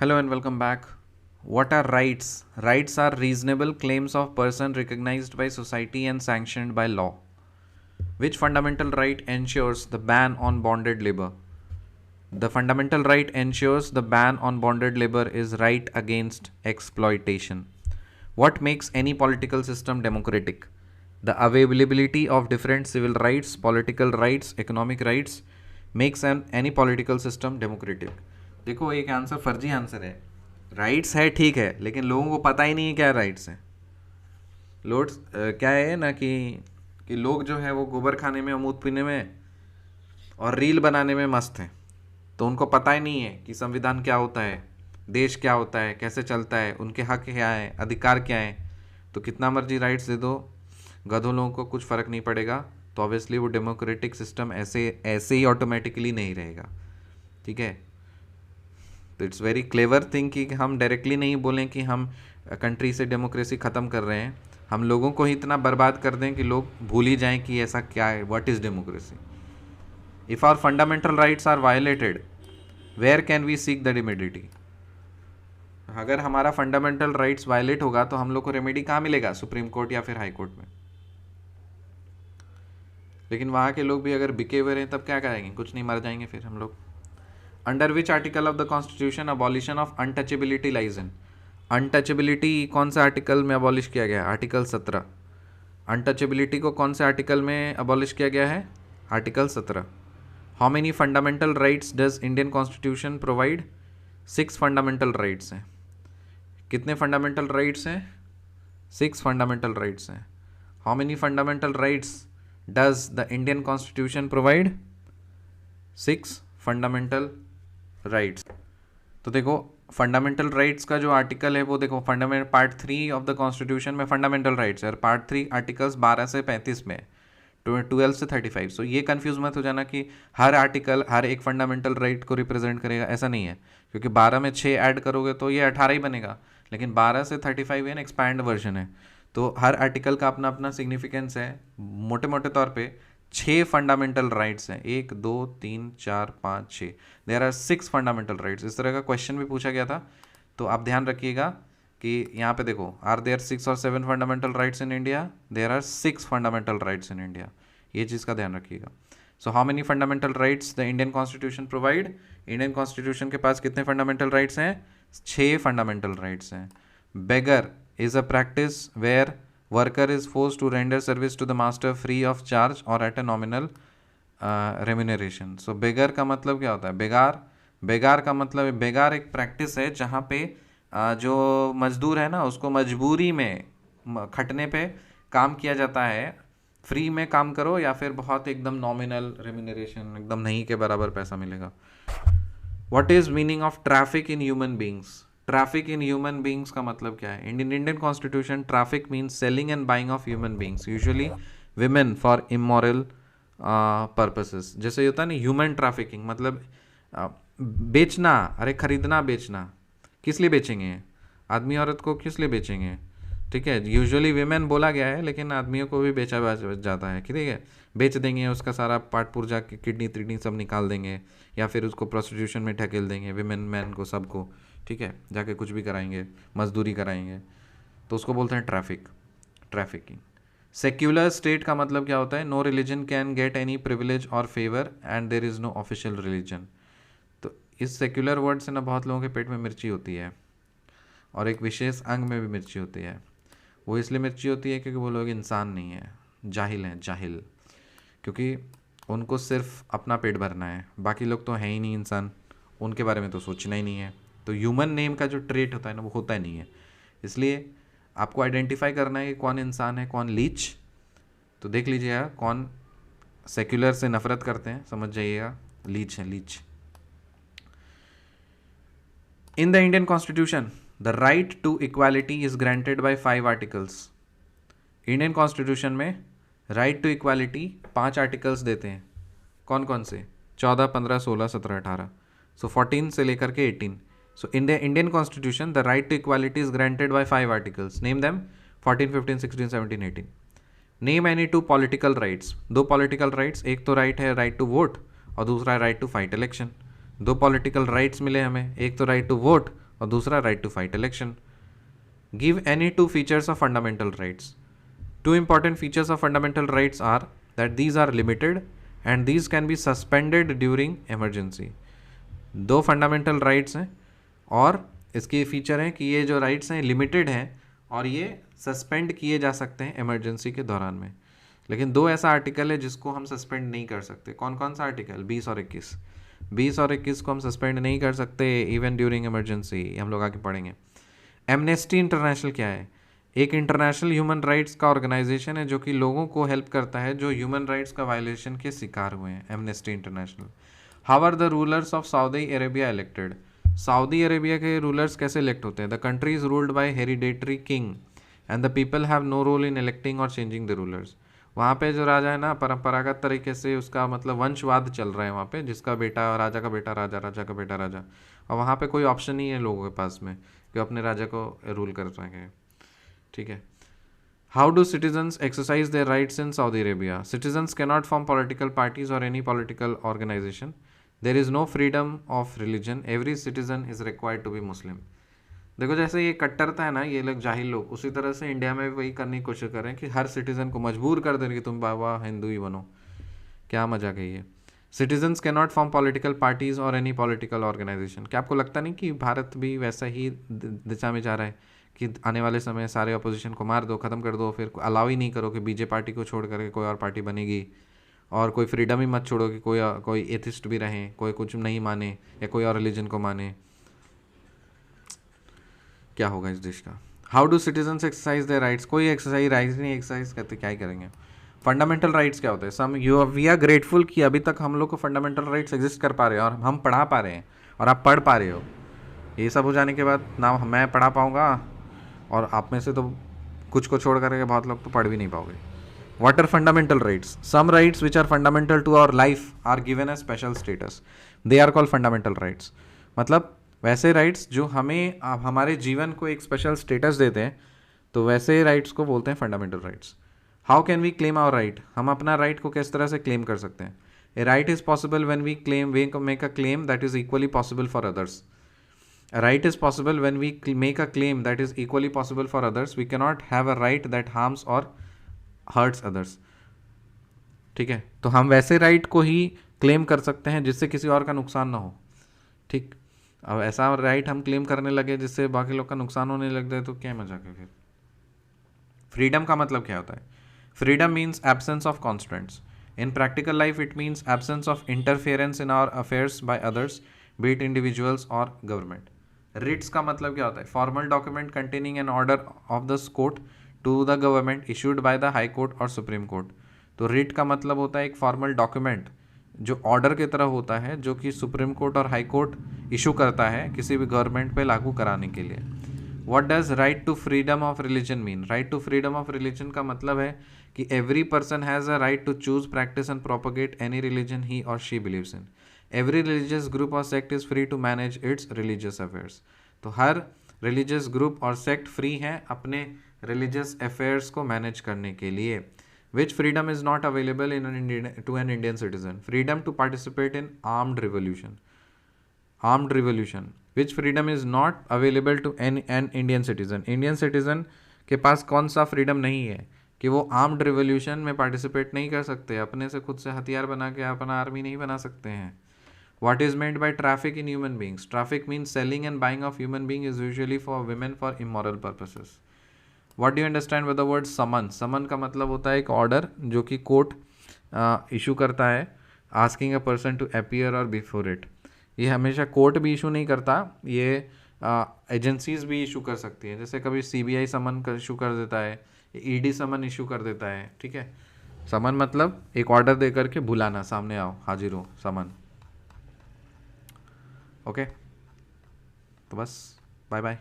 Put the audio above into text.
Hello and welcome back. What are rights? Rights are reasonable claims of person recognized by society and sanctioned by law. Which fundamental right ensures the ban on bonded labor? The fundamental right ensures the ban on bonded labor is right against exploitation. What makes any political system democratic? The availability of different civil rights, political rights, economic rights makes any political system democratic. देखो एक answer फर्जी answer है. Rights है ठीक है, लेकिन लोगों को पता ही नहीं है क्या राइट्स है. लोग क्या है ना कि लोग जो है वो गोबर खाने में, अमूद पीने में और रील बनाने में मस्त हैं. तो उनको पता ही नहीं है कि संविधान क्या होता है, देश क्या होता है, कैसे चलता है, उनके हक क्या है, अधिकार क्या है. तो कितना मर्जी राइट्स दे दो, गधों लोगों को कुछ फ़र्क नहीं पड़ेगा. तो ऑब्वियसली वो डेमोक्रेटिक सिस्टम ऐसे ऐसे ही ऑटोमेटिकली नहीं रहेगा. ठीक है. तो इट्स वेरी क्लेवर थिंग कि हम डायरेक्टली नहीं बोलें कि हम कंट्री से डेमोक्रेसी ख़त्म कर रहे हैं. हम लोगों को ही इतना बर्बाद कर दें कि लोग भूल ही जाएं कि ऐसा क्या है, what is democracy. If our fundamental rights are violated, where can we seek the remedy? अगर हमारा फंडामेंटल राइट्स वायलेट होगा तो हम लोग को रेमेडी कहाँ मिलेगा? सुप्रीम कोर्ट या फिर हाई कोर्ट में. लेकिन वहाँ के लोग भी अगर बिके हुए रहें तब क्या करेंगे? कुछ नहीं, मर जाएंगे फिर हम लोग. Under which article of the constitution abolition of untouchability lies in? Untouchability कौन से आर्टिकल में अबॉलिश किया गया है? आर्टिकल 17. अनटचेबिलिटी को कौन से आर्टिकल में अबॉलिश किया गया है? Article 17. How many fundamental rights does Indian constitution provide? 6 fundamental rights हैं. कितने फंडामेंटल राइट्स हैं? 6 फंडामेंटल राइट्स हैं. How many fundamental rights does the Indian constitution provide? 6 fundamental rights. तो देखो फंडामेंटल राइट्स का जो आर्टिकल है वो देखो, fundamental part 3 of the constitution में फंडामेंटल राइट्स है और पार्ट 3 आर्टिकल्स 12 से 35 में, 12 से 35. सो ये कंफ्यूज मत हो जाना कि हर आर्टिकल हर एक फंडामेंटल राइट को रिप्रेजेंट करेगा, ऐसा नहीं है. क्योंकि 12 में 6 ऐड करोगे तो ये 18 ही बनेगा, लेकिन 12 से 35 ये एक्सपैंड वर्जन है. तो हर आर्टिकल का अपना अपना सिग्निफिकेंस है. मोटे मोटे तौर पे 6 फंडामेंटल राइट्स हैं. 1 2 3 4 5 6. There are 6 fundamental rights. इस तरह का क्वेश्चन भी पूछा गया था, तो आप ध्यान रखिएगा कि यहाँ पे देखो, आर देयर 6 और 7 fundamental rights in India? There are 6 fundamental rights in India. ये चीज़ का ध्यान रखिएगा. So how many fundamental rights the Indian constitution provide? Indian constitution के पास कितने फंडामेंटल राइट्स हैं? 6 फंडामेंटल राइट्स हैं. Begar is a practice where worker is force to render service to the master free of charge और at a nominal remuneration. So begar का मतलब क्या होता है? बेगार का मतलब, बेगार एक प्रैक्टिस है जहाँ पे जो मजदूर है ना उसको मजबूरी में खटने पे काम किया जाता है. फ्री में काम करो या फिर बहुत एकदम नॉमिनल रेम्यूनरेशन, एकदम नहीं के बराबर पैसा मिलेगा. What is meaning of traffic in human beings? Traffic in human beings का मतलब क्या है? Indian constitution traffic means selling and buying of human beings, usually women for immoral purposes. जैसे होता है ना ह्यूमन ट्रैफिकिंग, मतलब बेचना. अरे खरीदना बेचना, किस लिए बेचेंगे? आदमी औरत को किस लिए बेचेंगे? ठीक है, यूजुअली विमेन बोला गया है, लेकिन आदमियों को भी बेचा जाता है. ठीक है, बेच देंगे, उसका सारा पार्ट पुर्जा की किडनी तिडनी सब निकाल देंगे, या फिर उसको प्रोस्टिट्यूशन में ढकेल देंगे, विमेन मैन को सबको. ठीक है, जाके कुछ भी कराएंगे, मजदूरी कराएंगे, तो उसको बोलते हैं ट्रैफिकिंग. सेक्युलर स्टेट का मतलब क्या होता है? No religion can get any privilege और favour and there is no official religion. तो इस सेक्युलर वर्ड से ना बहुत लोगों के पेट में मिर्ची होती है, और एक विशेष अंग में भी मिर्ची होती है. वो इसलिए मिर्ची होती है क्योंकि वो लोग इंसान नहीं है, जाहिल हैं, जाहिल. क्योंकि उनको सिर्फ अपना पेट भरना है, बाकी लोग तो हैं ही नहीं इंसान, उनके बारे में तो सोचना ही नहीं है. तो ह्यूमन नेम का जो ट्रेट होता है ना वो होता ही नहीं है. इसलिए आपको आइडेंटिफाई करना है कि कौन इंसान है, कौन लीच. तो देख लीजिएगा कौन सेक्युलर से नफरत करते हैं, समझ जाइएगा, लीच है, leech. In the Indian constitution the right to equality is granted by 5 articles. Indian constitution में राइट टू इक्वालिटी 5 आर्टिकल्स देते हैं. कौन कौन से? 14, 15, 16, 17, 18. सो 14 से लेकर के 18. So in the Indian constitution the right to equality is granted by 5 articles. Name them. 14, 15, 16, 17, 18. Name any 2 political rights. 2 political rights, एक तो राइट है राइट टू वोट और दूसरा right to fight election. 2 political rights मिले हमें, एक तो right to vote और दूसरा right to fight election. Give any two features of fundamental rights. Two important features of fundamental rights are that these are limited and these can be suspended during emergency. दो fundamental rights हैं और इसके feature हैं कि ये जो rights हैं limited हैं और ये सस्पेंड किए जा सकते हैं इमरजेंसी के दौरान में। लेकिन दो ऐसा आर्टिकल है जिसको हम सस्पेंड नहीं कर सकते। कौन कौन सा आर्टिकल? 20 और 21। 20 और 21 को हम सस्पेंड नहीं कर सकते इवन ड्यूरिंग इमरजेंसी। हम लोग आगे पढ़ेंगे। एमनेस्टी इंटरनेशनल क्या है? एक इंटरनेशनल ह्यूमन राइट्स का ऑर्गेनाइजेशन है जो कि लोगों को हेल्प करता है जो ह्यूमन राइट्स का वायलेशन के शिकार हुए हैं। Amnesty International. How are the rulers of Saudi Arabia elected? Saudi Arabia के रूलर्स कैसे इलेक्ट होते हैं? The country is ruled by hereditary king and the people have no role in electing or changing the rulers. वहाँ पे जो राजा है ना, परंपरागत तरीके से उसका मतलब वंशवाद चल रहा है वहाँ पे, जिसका बेटा राजा का बेटा राजा, राजा का बेटा राजा, और वहाँ पे कोई ऑप्शन नहीं है लोगों के पास में कि अपने राजा को रूल कर सकें। ठीक है। How do citizens exercise their rights in Saudi Arabia? Citizens cannot form political parties और any political organisation. There is no freedom of religion. Every citizen is required to be Muslim. देखो जैसे ये कट्टरता है ना ये लोग जाहिल लोग, उसी तरह से इंडिया में भी वही करने की कोशिश कर रहे हैं कि हर सिटीज़न को मजबूर कर दें कि तुम बाबा हिंदू ही बनो। क्या मजाक है ये। Citizens can not form political parties और एनी पॉलिटिकल ऑर्गेनाइजेशन। क्या आपको लगता नहीं कि भारत भी वैसा ही दिशा में जा रहा है कि आने वाले समय सारे अपोजिशन को मार दो, ख़त्म कर दो, फिर अलाउ ही नहीं करो कि बीजेपी पार्टी को छोड़ करके कोई और पार्टी बनेगी, और कोई फ्रीडम ही मत छोड़ो कि कोई एथिस्ट भी रहें, कोई कुछ नहीं माने या कोई और रिलीजन को माने। क्या होगा इस देश का? How do citizens exercise their rights? कोई एक्सरसाइज राइट्स नहीं एक्सरसाइज करते, क्या ही करेंगे। फंडामेंटल राइट्स क्या होता है? Some you we are grateful कि अभी तक हम लोग को फंडामेंटल राइट्स एग्जिस्ट कर पा रहे हैं और हम पढ़ा पा रहे हैं और आप पढ़ पा रहे हो। ये सब हो जाने के बाद ना मैं पढ़ा पाऊँगा और आप में से तो कुछ को छोड़ करके बहुत लोग तो पढ़ भी नहीं पाओगे। What are fundamental rights? Some rights which are fundamental to our life are given a special status, they are called fundamental rights. मतलब वैसे राइट्स जो हमें हमारे जीवन को एक स्पेशल स्टेटस देते हैं, तो वैसे राइट्स को बोलते हैं fundamental rights. How can we claim our right? हम अपना राइट को किस तरह से क्लेम कर सकते हैं? A right is possible when we make a claim that is equally possible for others. A right is possible when we make a claim that is equally possible for others. We cannot have a right that harms or hurts others. ठीक है, तो हम वैसे right को ही claim कर सकते हैं जिससे किसी और का नुकसान ना हो। ठीक, अब ऐसा राइट हम क्लेम करने लगे जिससे बाकी लोग का नुकसान होने लग जाए तो क्या मजा है फिर। फ्रीडम का मतलब क्या होता है? Freedom means absence of constraints. In practical life it means absence of interference in our affairs by others, be it individuals or government. Writs का मतलब क्या होता है? Formal document containing an order of the court to the government issued by the high court or supreme court. तो writ का मतलब होता है एक फॉर्मल डॉक्यूमेंट जो ऑर्डर की तरह होता है, जो कि सुप्रीम कोर्ट और हाई कोर्ट इशू करता है किसी भी गवर्नमेंट पे लागू कराने के लिए। What does right to freedom of religion mean? Right to freedom of religion का मतलब है कि every person has a right to choose, practice and propagate any religion he और she believes in. Every religious group और sect is free to manage its religious affairs. तो हर religious group और sect free हैं अपने religious affairs को manage करने के लिए। Which freedom is not available to an Indian citizen? Freedom to participate in armed revolution. Which freedom is not available to an Indian citizen? Indian citizen के पास कौन सा फ्रीडम नहीं है कि वो आर्म्ड रिवोल्यूशन में पार्टिसिपेट नहीं कर सकते, अपने से खुद से हथियार बना के अपना आर्मी नहीं बना सकते हैं। What is meant by traffic in human beings? Traffic means selling and buying of human being is usually for women for immoral purposes. What do you understand with the word summon? Summon का मतलब होता है एक order जो कि court issue करता है, asking a person to appear or before it. ये हमेशा कोर्ट भी इशू नहीं करता, ये एजेंसीज भी इशू कर सकती है। जैसे कभी CBI समन इशू कर देता है, ED समन इशू कर देता है। ठीक है, समन मतलब एक ऑर्डर दे करके बुलाना, सामने आओ, हाजिर हो, समन। ओके, तो बस बाय बाय।